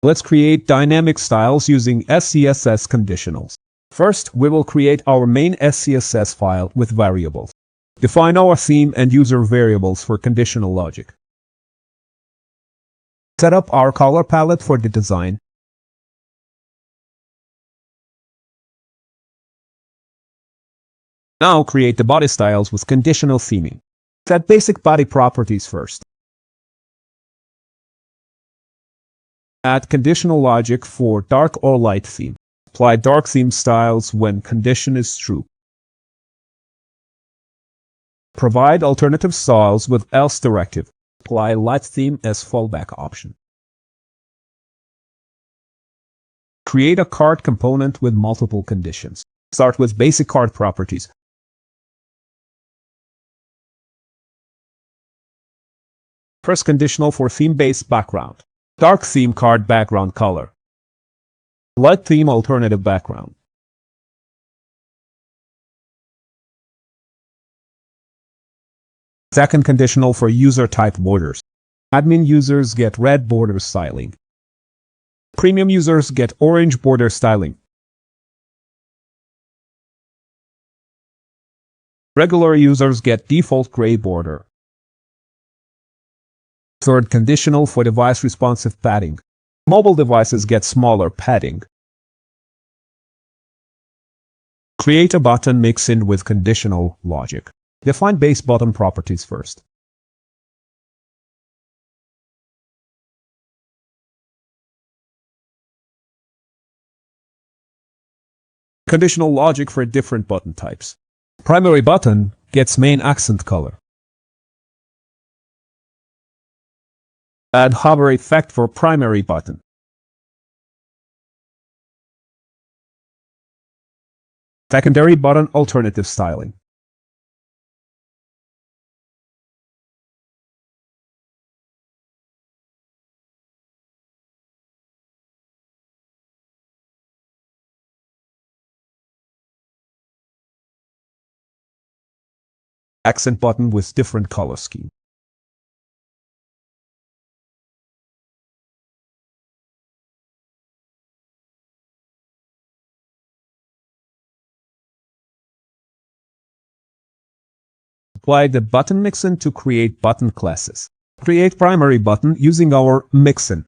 Let's create dynamic styles using SCSS conditionals. First, we will create our main SCSS file with variables. Define our theme and user variables for conditional logic. Set up our color palette for the design. Now create the body styles with conditional theming. Set basic body properties first. Add conditional logic for dark or light theme. Apply dark theme styles when condition is true. Provide alternative styles with else directive. Apply light theme as fallback option. Create a card component with multiple conditions. Start with basic card properties. First conditional for theme-based background. Dark theme card background color. Light theme alternative background. Second conditional for user type borders. Admin users get red border styling. Premium users get orange border styling. Regular users get default gray border. Third conditional for device responsive padding. Mobile devices get smaller padding. Create a button mix-in with conditional logic. Define base button properties first. Conditional logic for different button types. Primary button gets main accent color. Add hover effect for primary button. Secondary button alternative styling. Accent button with different color scheme. Apply the button mixin to create button classes. Create primary button using our mixin.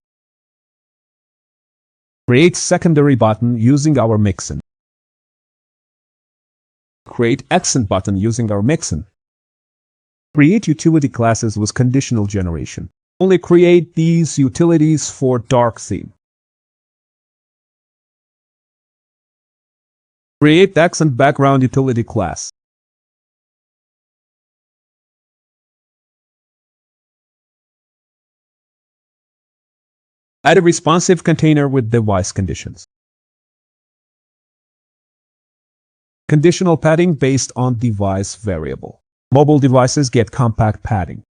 Create secondary button using our mixin. Create accent button using our mixin. Create utility classes with conditional generation. Only create these utilities for dark theme. Create accent background utility class. Add a responsive container with device conditions. Conditional padding based on device variable. Mobile devices get compact padding.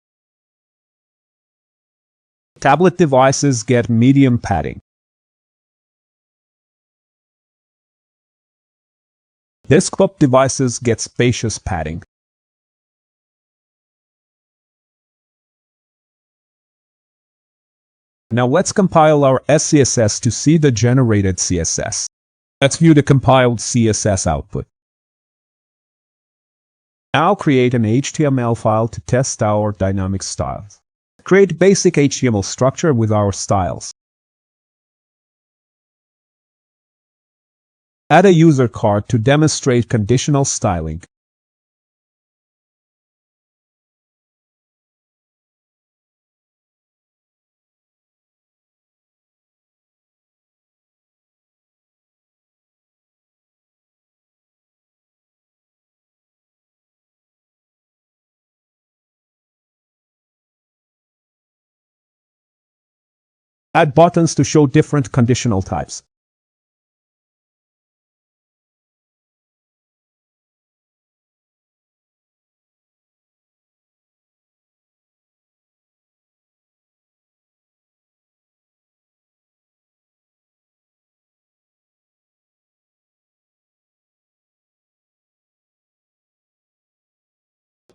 Tablet devices get medium padding. Desktop devices get spacious padding. Now let's compile our SCSS to see the generated CSS. Let's view the compiled CSS output. Now create an HTML file to test our dynamic styles. Create basic HTML structure with our styles. Add a user card to demonstrate conditional styling. Add buttons to show different conditional types.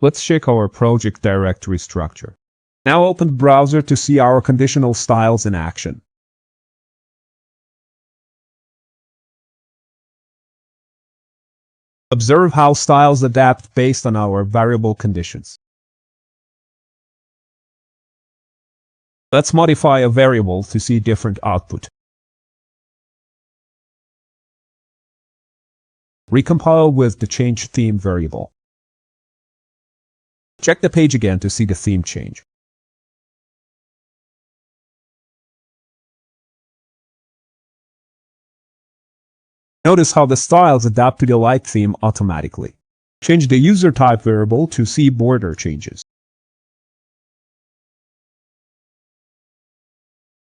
Let's check our project directory structure. Now open the browser to see our conditional styles in action. Observe how styles adapt based on our variable conditions. Let's modify a variable to see different output. Recompile with the change theme variable. Check the page again to see the theme change. Notice how the styles adapt to the light theme automatically. Change the user type variable to see border changes.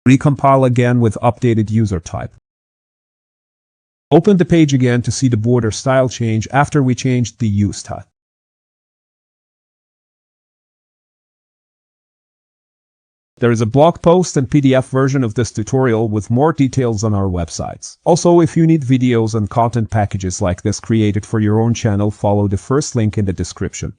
Recompile again with updated user type. Open the page again to see the border style change after we changed the use type. There is a blog post and PDF version of this tutorial with more details on our websites. Also, if you need videos and content packages like this created for your own channel, follow the first link in the description.